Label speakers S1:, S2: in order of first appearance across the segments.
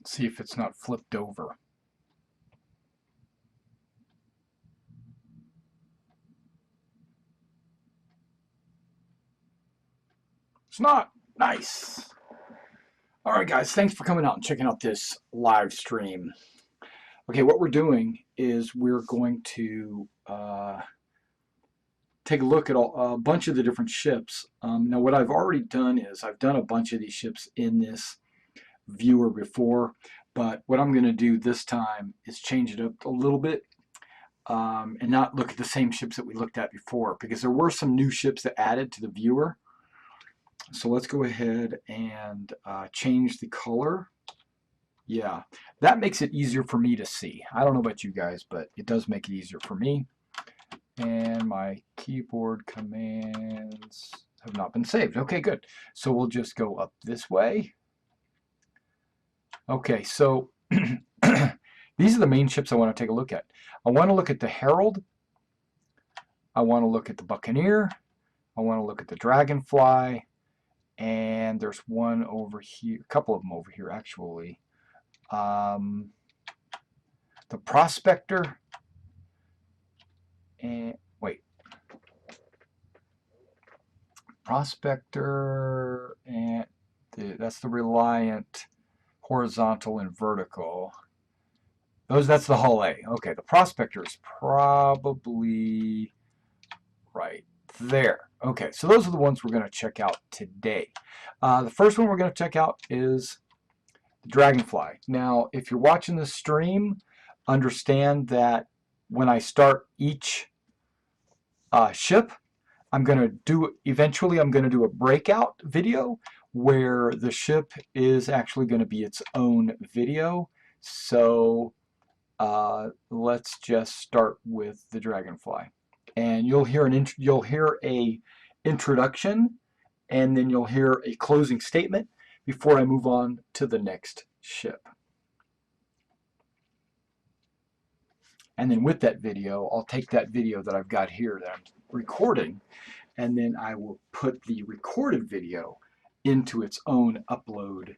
S1: See if it's not flipped over. It's not. Nice. All right, guys, thanks for coming out and checking out this live stream. Okay, what we're doing is we're going to take a look at a bunch of the different ships. Now, what I've already done is I've done a bunch of these ships in this viewer before, but what I'm going to do this time is change it up a little bit and not look at the same ships that we looked at before, because there were some new ships that added to the viewer. So let's go ahead and change the color. Yeah, that makes it easier for me to see. I don't know about you guys, but it does make it easier for me. And my keyboard commands have not been saved. Okay, good. So we'll just go up this way. Okay, so these are the main ships I want to take a look at. I want to look at the Herald. I want to look at the Buccaneer. I want to look at the Dragonfly. And there's one over here, a couple of them over here actually. The Prospector. And wait. Prospector, and that's the Reliant, horizontal and vertical. That's the hull A. Okay, the Prospector is probably right there. Okay, so those are the ones we're going to check out today. The first one we're going to check out is the Dragonfly. Now, if you're watching this stream, understand that when I start each ship, eventually I'm going to do a breakout video where the ship is actually going to be its own video. So let's just start with the Dragonfly. And you'll hear a introduction, and then you'll hear a closing statement before I move on to the next ship. And then with that video, I'll take that video that I've got here that I'm recording, and then I will put the recorded video into its own upload,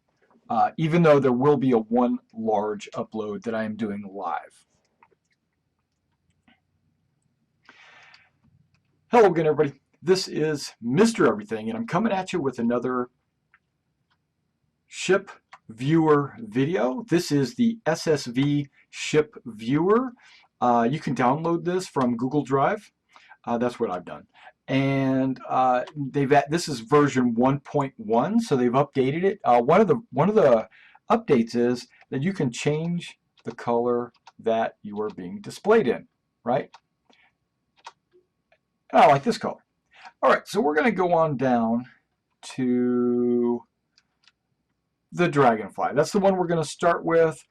S1: even though there will be one large upload that I am doing live. Hello again, everybody. This is Mr. Everything, and I'm coming at you with another ship viewer video. This is the SSV ship viewer. You can download this from Google Drive. That's what I've done. And this is version 1.1, so they've updated it. One of the updates is that you can change the color that you are being displayed in, right? And I like this color. All right, so we're going to go on down to the Dragonfly. That's the one we're going to start with.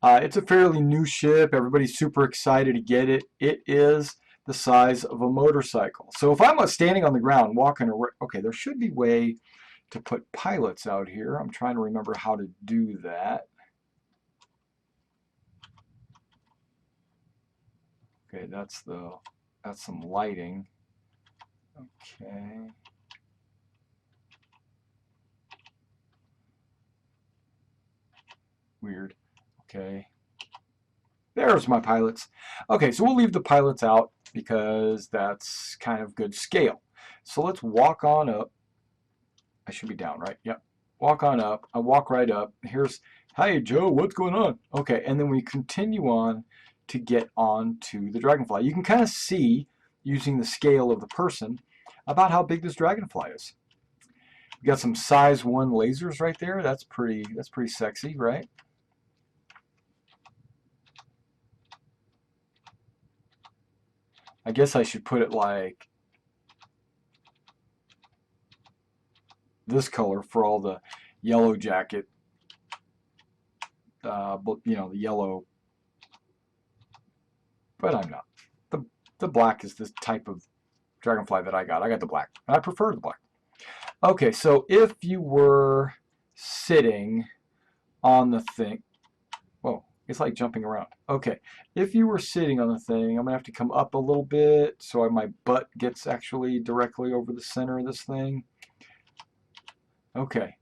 S1: It's a fairly new ship. Everybody's super excited to get it. It is the size of a motorcycle. So if I'm standing on the ground walking around, okay, there should be a way to put pilots out here. I'm trying to remember how to do that. Okay, that's some lighting. Okay. Weird. Okay. There's my pilots. Okay, so we'll leave the pilots out because that's kind of good scale. So let's walk on up. I should be down, right? Yep. Walk on up. I walk right up. Here's, hi Joe, what's going on? Okay, and then we continue on to get on to the Dragonfly. You can kind of see, using the scale of the person, about how big this Dragonfly is. We got some size 1 lasers right there. That's pretty sexy, right? I guess I should put it like this color for all the yellow jacket, you know, the yellow, but I'm not. The black is this type of Dragonfly that I got. I got the black. I prefer the black. Okay, so if you were sitting on the thing, whoa, it's like jumping around. Okay, if you were sitting on the thing, I'm gonna have to come up a little bit so my butt gets actually directly over the center of this thing. Okay,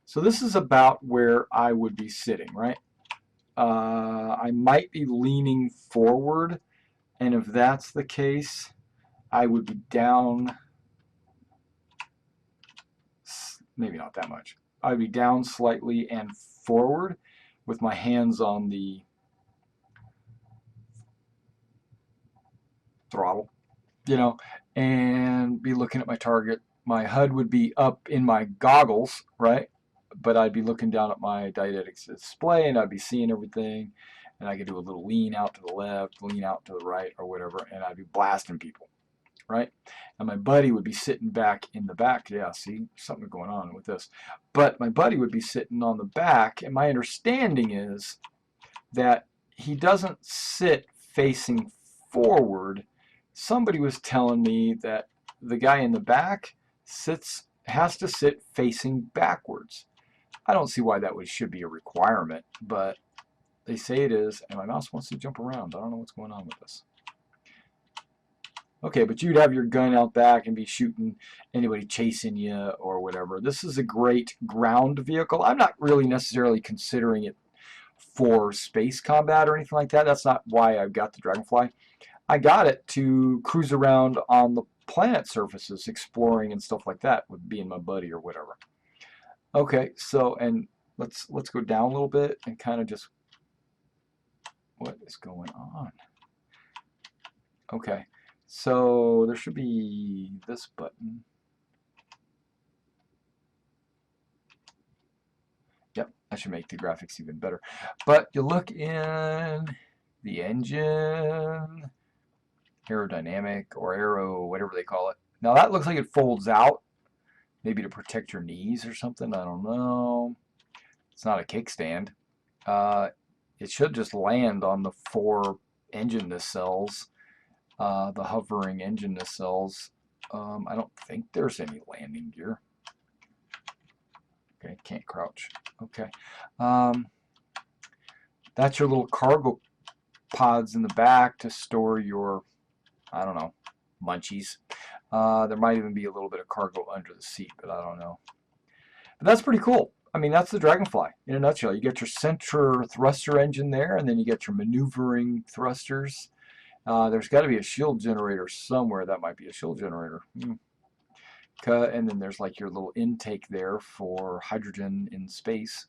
S1: So this is about where I would be sitting, right? I might be leaning forward, and if that's the case, I would be down, maybe not that much. I'd be down slightly and forward with my hands on the throttle, you know, and be looking at my target. My HUD would be up in my goggles, right? But I'd be looking down at my didactics display and I'd be seeing everything. And I could do a little lean out to the left, lean out to the right, or whatever, and I'd be blasting people, right? And my buddy would be sitting back in the back. Yeah, see, something going on with this. But my buddy would be sitting on the back, and my understanding is that he doesn't sit facing forward. Somebody was telling me that the guy in the back has to sit facing backwards. I don't see why that should be a requirement, but they say it is, and my mouse wants to jump around. I don't know what's going on with this. Okay, but you'd have your gun out back and be shooting anybody chasing you or whatever. This is a great ground vehicle. I'm not really necessarily considering it for space combat or anything like that. That's not why I got the Dragonfly. I got it to cruise around on the planet surfaces, exploring and stuff like that with being my buddy or whatever. Okay, so and let's go down a little bit and kind of just what is going on. Okay, so there should be this button. Yep, that should make the graphics even better. But you look in the engine, aerodynamic or aero, whatever they call it. Now that looks like it folds out, maybe to protect your knees or something. I don't know. It's not a kickstand. It should just land on the 4 engine nacelles, the hovering engine nacelles. I don't think there's any landing gear. Okay, can't crouch. Okay. That's your little cargo pods in the back to store your, I don't know, munchies. There might even be a little bit of cargo under the seat, but I don't know. But that's pretty cool. I mean, that's the Dragonfly in a nutshell. You get your center thruster engine there, and then you get your maneuvering thrusters. There's got to be a shield generator somewhere. That might be a shield generator. And then there's like your little intake there for hydrogen in space.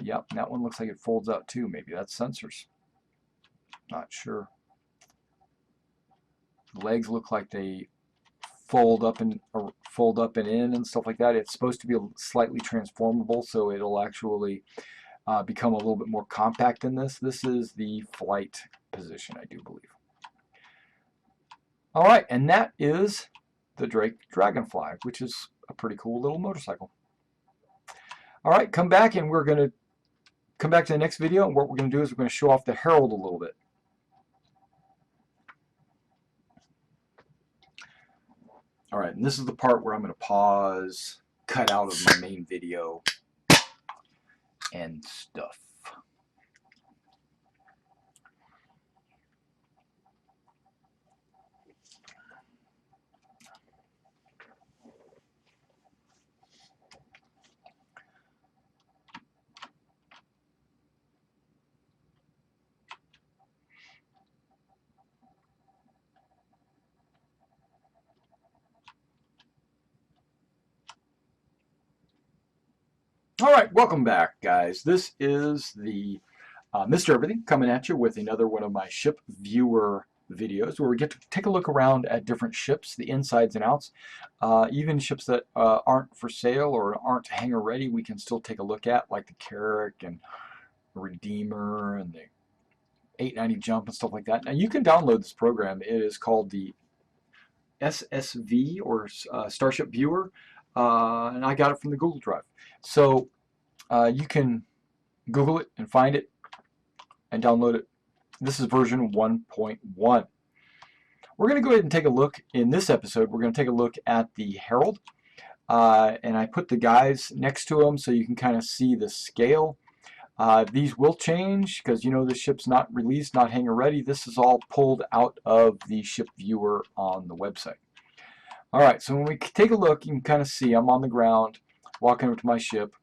S1: Yep, that one looks like it folds out too. Maybe that's sensors. Not sure. The legs look like they fold up and in and stuff like that. It's supposed to be slightly transformable, so it'll actually become a little bit more compact than this. This is the flight position, I do believe. All right, and that is the Dragonfly, which is a pretty cool little motorcycle. All right, come back and we're going to come back to the next video, and what we're going to do is we're going to show off the Herald a little bit. All right, and this is the part where I'm going to pause, cut out of my main video, and stuff. All right, welcome back, guys. This is the Mr. Everything coming at you with another one of my ship viewer videos where we get to take a look around at different ships, the insides and outs. Even ships that aren't for sale or aren't hangar ready, we can still take a look at, like the Carrack and Redeemer and the 890 Jump and stuff like that. Now you can download this program. It is called the SSV or Starship Viewer, and I got it from the Google Drive. So you can Google it and find it and download it. This is version 1.1. We're going to go ahead and take a look in this episode. We're going to take a look at the Herald, and I put the guys next to them so you can kind of see the scale. These will change because you know the ship's not released, not hangar ready. This is all pulled out of the ship viewer on the website. All right, so when we take a look, you can kind of see I'm on the ground, walking over to my ship.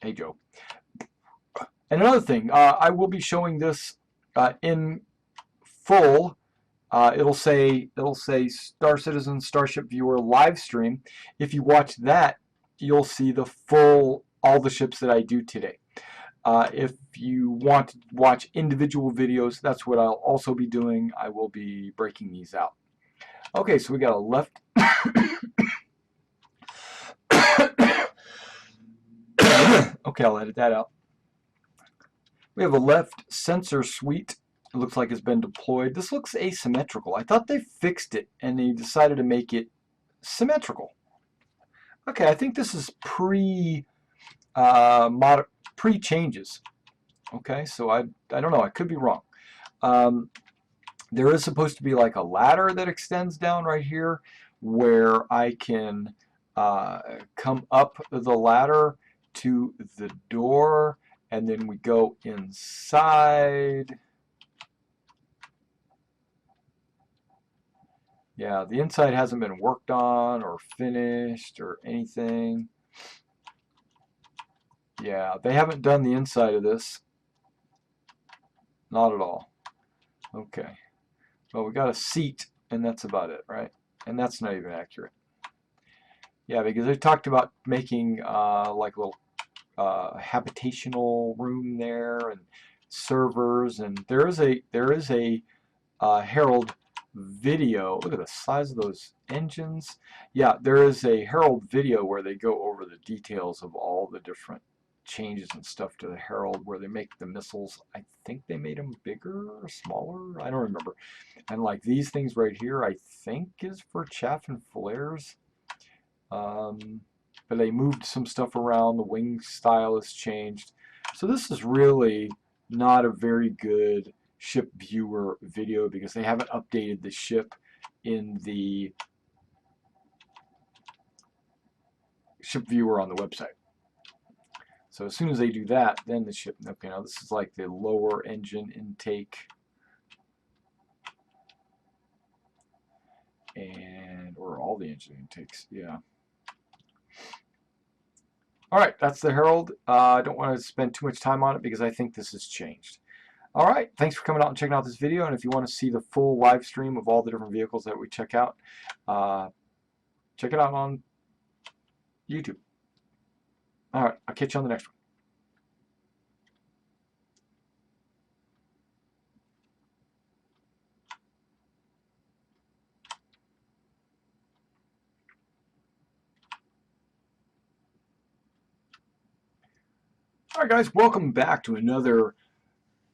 S1: Hey, Joe. And another thing, I will be showing this in full. It'll say Star Citizen Starship Viewer live stream. If you watch that, you'll see the full all the ships that I do today. If you want to watch individual videos, that's what I'll also be doing. I will be breaking these out. Okay, so we got a left. Okay, I'll edit that out. We have a left sensor suite. It looks like it's been deployed. This looks asymmetrical. I thought they fixed it and they decided to make it symmetrical. Okay, I think this is pre-changes. Okay, so I don't know. I could be wrong. There is supposed to be like a ladder that extends down right here where I can come up the ladder to the door, and then we go inside. Yeah, the inside hasn't been worked on or finished or anything. Yeah, they haven't done the inside of this. Not at all. Okay. Well, we got a seat, and that's about it, right? And that's not even accurate. Yeah, because they talked about making like a little habitational room there and servers, and there is a Herald video. Look at the size of those engines. Yeah, there is a Herald video where they go over the details of all the different changes and stuff to the Herald, where they make the missiles. I think they made them bigger or smaller. I don't remember. And like these things right here, I think is for chaff and flares. But they moved some stuff around. The wing style has changed. So this is really not a very good ship viewer video because they haven't updated the ship in the ship viewer on the website. So as soon as they do that, then the ship, okay, now this is like the lower engine intake. And, or all the engine intakes, yeah. All right, that's the Herald. I don't want to spend too much time on it because I think this has changed. All right, thanks for coming out and checking out this video. And if you want to see the full live stream of all the different vehicles that we check out, check it out on YouTube. All right, I'll catch you on the next one. All right, guys, welcome back to another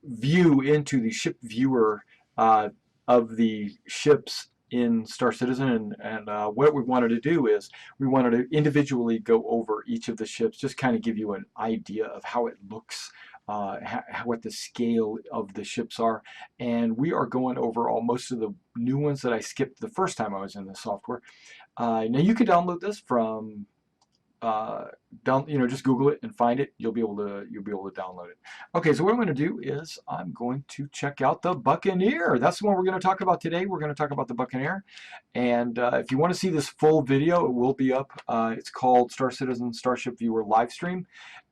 S1: view into the ship viewer of the ships in Star Citizen, and what we wanted to do is we wanted to individually go over each of the ships, just kind of give you an idea of how it looks, what the scale of the ships are, and we are going over most of the new ones that I skipped the first time I was in the software. Now you can download this from just Google it and find it. You'll be able to download it. Okay, so what I'm going to do is I'm going to check out the Buccaneer. That's the one we're going to talk about today. We're going to talk about the Buccaneer, and if you want to see this full video, it will be up. It's called Star Citizen Starship Viewer Livestream,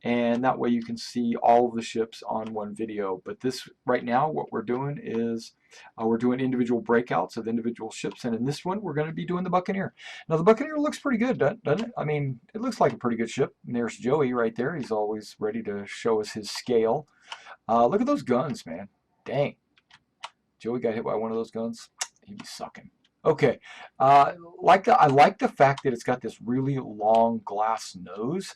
S1: and that way you can see all of the ships on one video. But this right now, what we're doing is we're doing individual breakouts of individual ships, and in this one, we're going to be doing the Buccaneer. Now, the Buccaneer looks pretty good, doesn't it? I mean, it looks like a pretty good ship. And there's Joey right there. He's always ready to show us his scale. Look at those guns, man. Dang. Joey got hit by one of those guns. He'd be sucking. Okay. I like the fact that it's got this really long glass nose.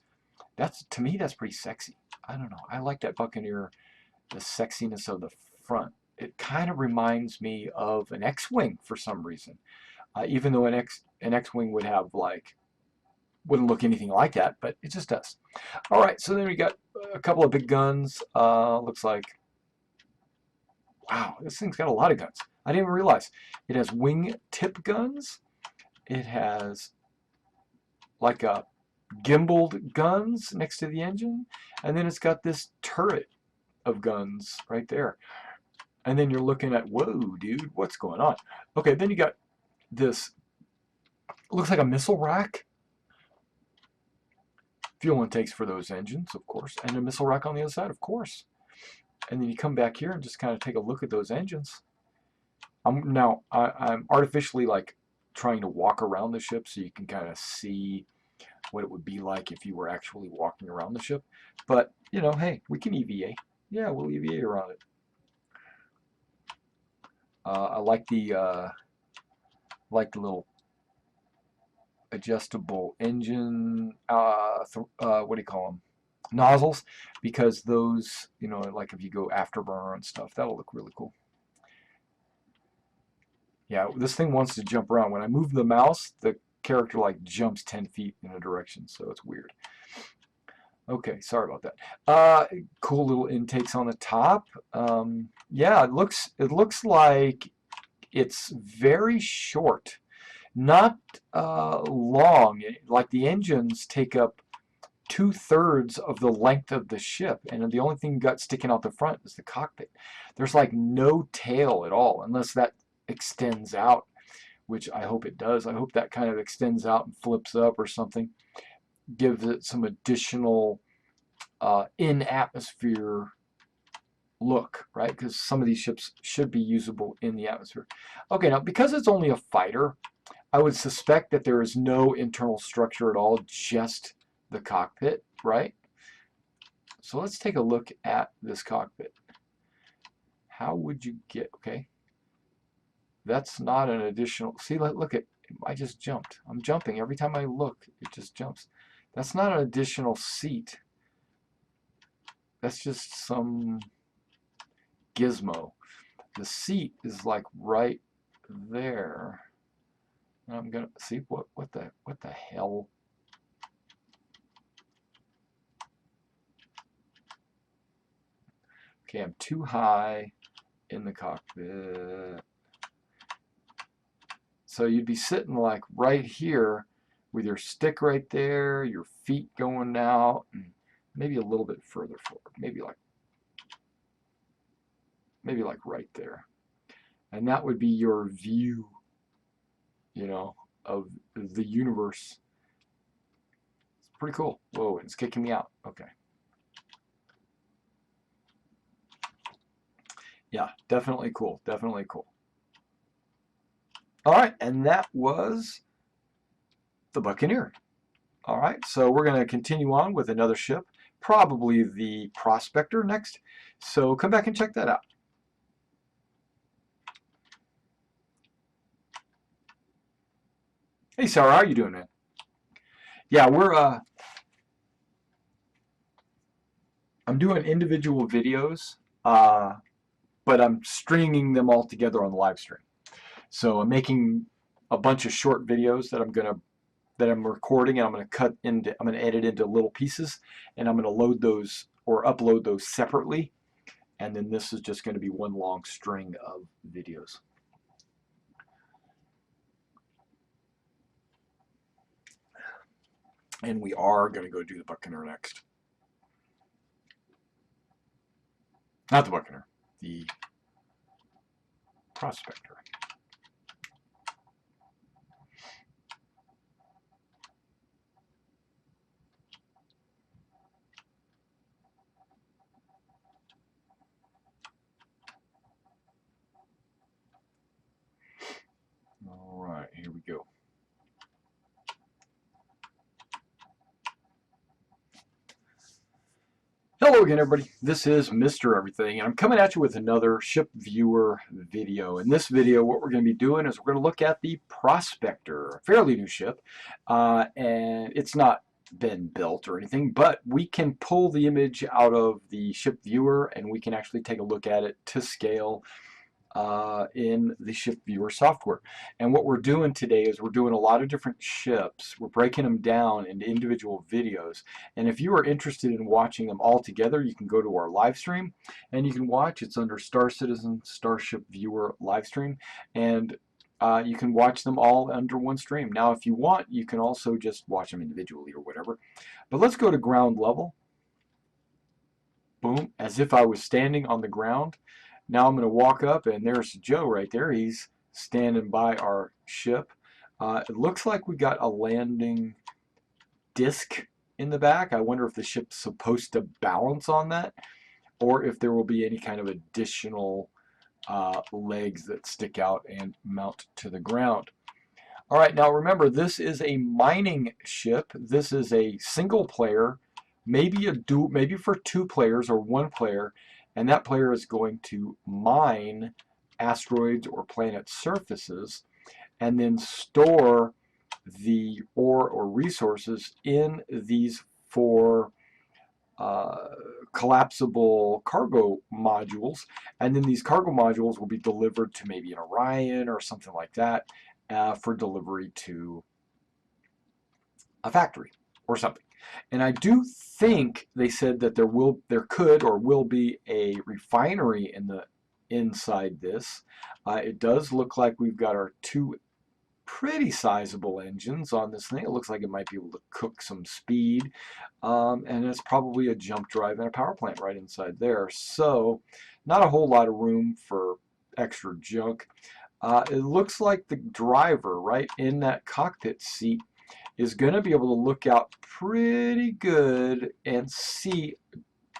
S1: To me, that's pretty sexy. I don't know. I like that Buccaneer, the sexiness of the front. It kind of reminds me of an X-Wing for some reason. Even though an X-Wing would have wouldn't look anything like that, but it just does. All right, so then we got a couple of big guns. Looks like, wow, this thing's got a lot of guns. I didn't even realize. It has wing tip guns. It has like a gimbaled guns next to the engine, and then it's got this turret of guns right there. And then you're looking at, whoa, dude, what's going on? Okay, then you got this, looks like a missile rack. Fuel intakes for those engines, of course, and a missile rack on the other side, of course. And then you come back here and just kind of take a look at those engines. I'm artificially like trying to walk around the ship so you can kind of see what it would be like if you were actually walking around the ship. But, you know, hey, we can EVA. Yeah, we'll EVA around it. I like the little adjustable engine, what do you call them? Nozzles, because those, you know, like if you go afterburner and stuff, that'll look really cool. Yeah, this thing wants to jump around. When I move the mouse, the character like jumps 10 feet in a direction, so it's weird. Okay, sorry about that. Cool little intakes on the top. Yeah, it looks like it's very short, not long. Like the engines take up 2/3 of the length of the ship, and the only thing you got sticking out the front is the cockpit. There's like no tail at all, unless that extends out, which I hope it does. I hope that kind of extends out and flips up or something, gives it some additional in-atmosphere look, right? Because some of these ships should be usable in the atmosphere. Okay, now because it's only a fighter, I would suspect that there is no internal structure at all, just the cockpit, right? So let's take a look at this cockpit. How would you get, okay, that's not an additional, see, look at, I just jumped. I'm jumping. Every time I look, it just jumps. That's not an additional seat. That's just some gizmo. The seat is like right there. I'm gonna see what the hell. Okay, I'm too high in the cockpit. So you'd be sitting like right here with your stick right there, your feet going out, and maybe a little bit further forward, maybe like right there. And that would be your view, you know, of the universe. It's pretty cool. Whoa, it's kicking me out. Okay. Yeah, definitely cool. Definitely cool. All right, and that was the Buccaneer. All right, so we're going to continue on with another ship, probably the Prospector next. So come back and check that out. Hey, Sarah, how are you doing, man? Yeah, I'm doing individual videos, but I'm stringing them all together on the live stream. So I'm making a bunch of short videos that I'm recording, and I'm going to edit into little pieces, and I'm going to load those or upload those separately, and then this is just going to be one long string of videos. And we are going to go do the Buccaneer next. Not the Buccaneer, the Prospector. All right, here we go. Hello again, everybody. This is Mr. Everything, and I'm coming at you with another ship viewer video. In this video, what we're going to be doing is we're going to look at the Prospector, a fairly new ship, and it's not been built or anything, but we can pull the image out of the ship viewer, and we can actually take a look at it to scale in the ship viewer software. And what we're doing today is we're doing a lot of different ships. We're breaking them down into individual videos. And if you are interested in watching them all together, you can go to our live stream and you can watch. It's under Star Citizen Starship Viewer live stream. And you can watch them all under one stream. Now, if you want, you can also just watch them individually or whatever. But let's go to ground level. Boom, as if I was standing on the ground. Now I'm going to walk up, and there's Joe right there. He's standing by our ship. It looks like we got a landing disc in the back. I wonder if the ship's supposed to balance on that, or if there will be any kind of additional legs that stick out and mount to the ground. All right, now remember, this is a mining ship. This is a single player, maybe maybe for 2 players or 1 player, and that player is going to mine asteroids or planet surfaces and then store the ore or resources in these 4 collapsible cargo modules, and then these cargo modules will be delivered to maybe an Orion or something like that for delivery to a factory or something. And I do think they said that there could or will be a refinery in the inside this. It does look like we've got our 2 pretty sizable engines on this thing. It looks like it might be able to cook some speed, and it's probably a jump drive and a power plant right inside there. So not a whole lot of room for extra junk. It looks like the driver right in that cockpit seat is going to be able to look out pretty good and see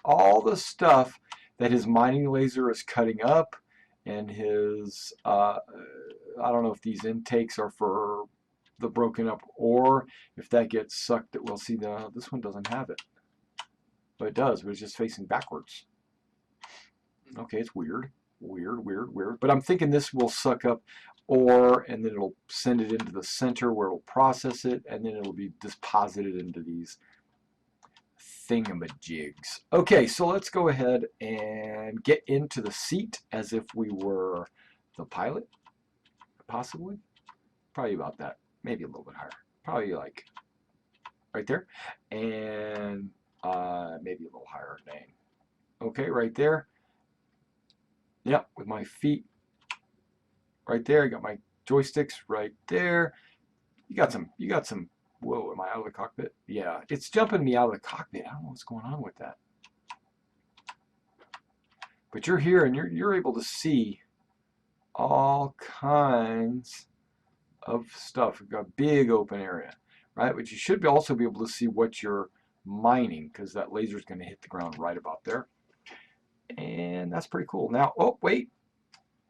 S1: all the stuff that his mining laser is cutting up, and his I don't know if these intakes are for the broken up ore. If that gets sucked, it will see this one doesn't have it. But it does, but it's just facing backwards. Okay, it's weird. Weird, weird, weird. But I'm thinking this will suck up ore, and then it'll send it into the center where it'll process it, and then it'll be deposited into these thingamajigs. Okay, so let's go ahead and get into the seat as if we were the pilot. Possibly, probably about that, maybe a little bit higher, probably like right there, and maybe a little higher. Dang. Okay, right there. Yep, with my feet right there. I got my joysticks right there. You got some. Whoa, am I out of the cockpit? Yeah, it's jumping me out of the cockpit. I don't know what's going on with that. But you're here, and you're able to see all kinds of stuff. We've got a big open area, right? But you should also be able to see what you're mining, because that laser is going to hit the ground right about there. And that's pretty cool. Now, oh, wait.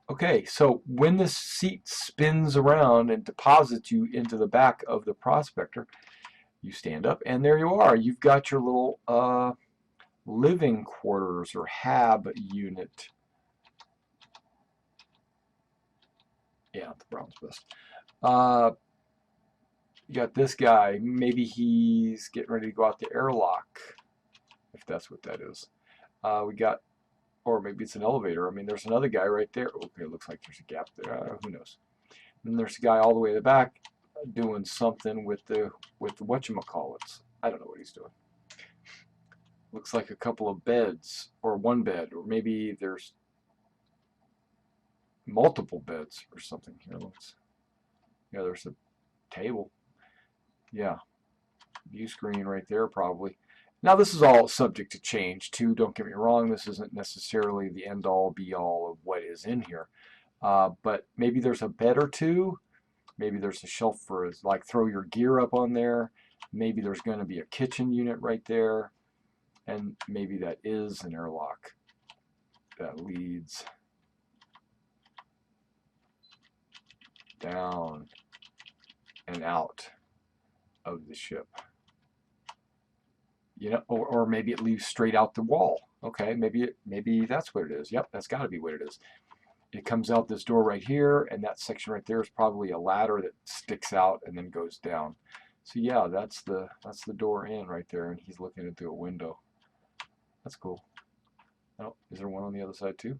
S1: Okay, so when this seat spins around and deposits you into the back of the prospector, you stand up, and there you are. You've got your little living quarters or hab unit. Yeah, the brown's best. You got this guy. Maybe he's getting ready to go out the airlock, if that's what that is. We got, or maybe it's an elevator. I mean, there's another guy right there. Okay, it looks like there's a gap there. Who knows? And there's a guy all the way in the back doing something with the whatchamacallits. I don't know what he's doing. Looks like a couple of beds, or 1 bed, or maybe there's multiple beds or something. Here, yeah, there's a table. Yeah, view screen right there probably. Now this is all subject to change too, don't get me wrong. This isn't necessarily the end all be all of what is in here. But maybe there's a bed or 2. Maybe there's a shelf for like throw your gear up on there. Maybe there's going to be a kitchen unit right there. And maybe that is an airlock that leads down and out of the ship. You know, or maybe it leaves straight out the wall. Okay, maybe that's what it is. Yep, that's got to be what it is. It comes out this door right here, and that section right there is probably a ladder that sticks out and then goes down. So yeah, that's the door in right there, and he's looking into a window. That's cool. Oh, is there one on the other side too?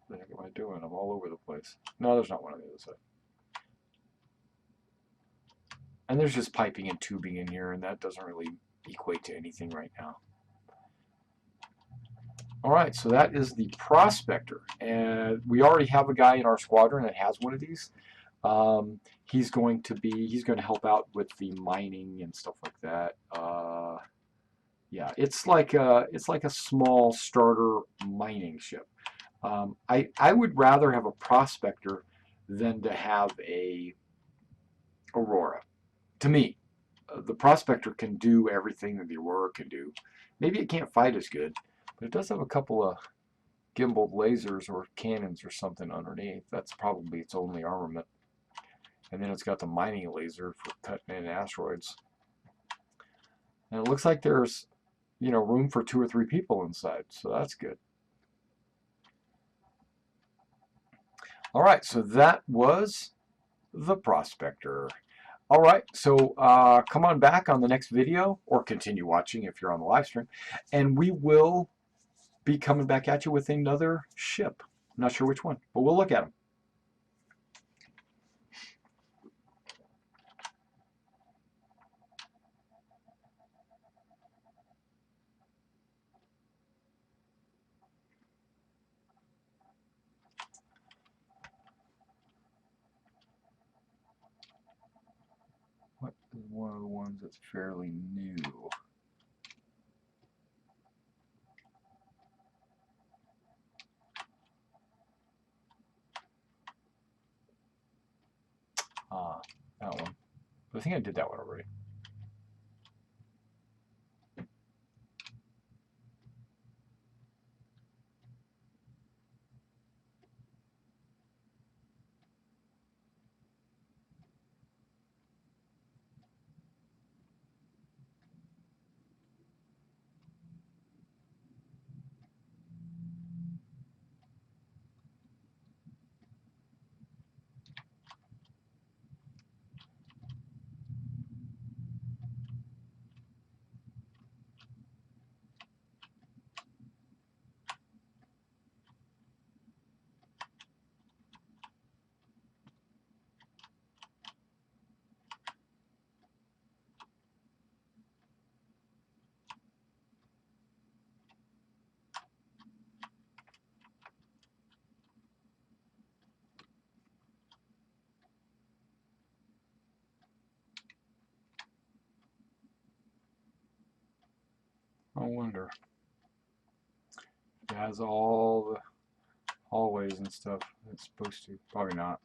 S1: What the heck am I doing? I'm all over the place. No, there's not one on the other side. And there's just piping and tubing in here, and that doesn't really equate to anything right now. All right, so that is the Prospector, and we already have a guy in our squadron that has one of these. He's going to help out with the mining and stuff like that. Yeah, it's like a small starter mining ship. I would rather have a Prospector than to have a Aurora. To me, the Prospector can do everything that the Aurora can do. Maybe it can't fight as good, but it does have a couple of gimbaled lasers or cannons or something underneath. That's probably its only armament. And then it's got the mining laser for cutting in asteroids. And it looks like there's, room for 2 or 3 people inside, so that's good. All right, so that was the Prospector. All right, so come on back on the next video, or continue watching if you're on the live stream, and we will be coming back at you with another ship. I'm not sure which one, but we'll look at them. What is one of the ones that's fairly new? That one. I think I did that one already. I wonder. It has all the hallways and stuff. It's supposed to. Probably not.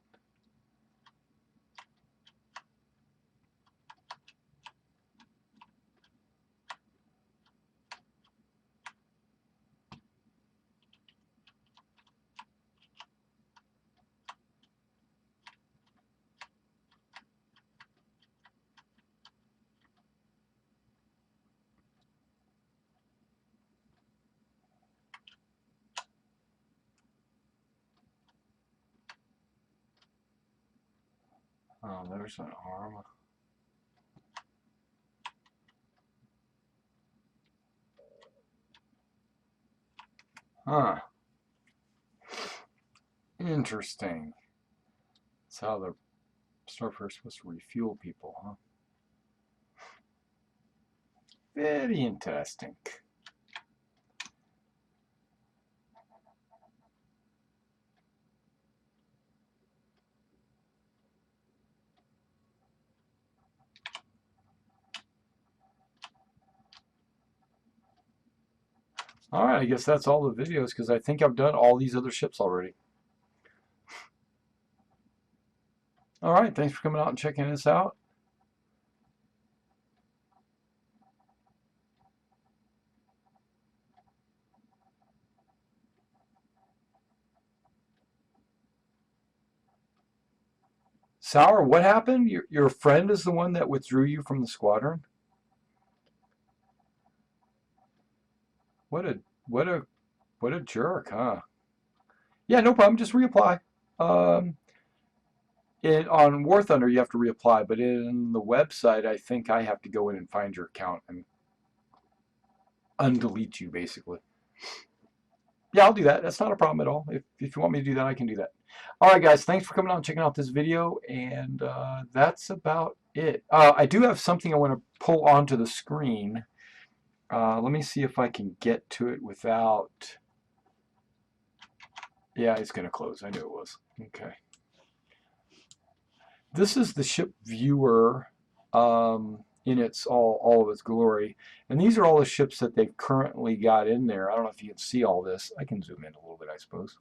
S1: Oh, there's an arm. Huh. Interesting. That's how the Starfighter is supposed to refuel people, huh? Very interesting. All right, I guess that's all the videos because I think I've done all these other ships already. All right, thanks for coming out and checking this out. Sour, what happened? Your friend is the one that withdrew you from the squadron? What a what a what a jerk, huh? Yeah, no problem. Just reapply. Um, on War Thunder, you have to reapply, but in the website, I think I have to go in and find your account and undelete you, basically. Yeah, I'll do that. That's not a problem at all. If you want me to do that, I can do that. All right, guys. Thanks for coming out and checking out this video, and that's about it. I do have something I want to pull onto the screen. Let me see if I can get to it without... Yeah, it's going to close. I knew it was. Okay. This is the ship viewer in all of its glory. And these are all the ships that they've currently got in there. I don't know if you can see all this. I can zoom in a little bit, I suppose.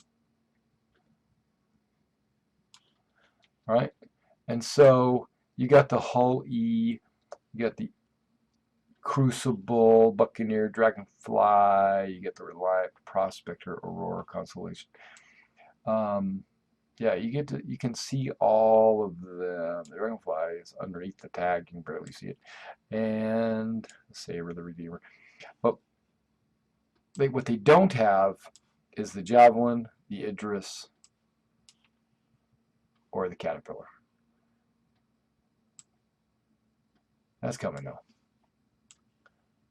S1: All right. And so you got the Hull E, you got the Crucible, Buccaneer, Dragonfly, you get the Reliant, Prospector, Aurora, Constellation. Yeah, you can see all of the Dragonfly is underneath the tag. You can barely see it. And the Saber, the Redeemer. But what they don't have is the Javelin, the Idris, or the Caterpillar. That's coming though.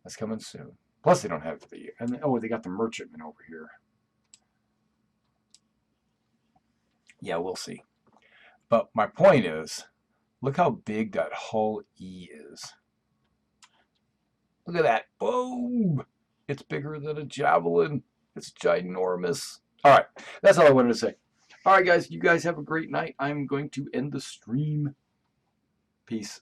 S1: That's coming soon. Plus, they don't have the they got the Merchantman over here. Yeah, we'll see. But my point is, look how big that Hull E is. Look at that. Boom! It's bigger than a Javelin. It's ginormous. All right, that's all I wanted to say. All right, guys, you guys have a great night. I'm going to end the stream. Peace.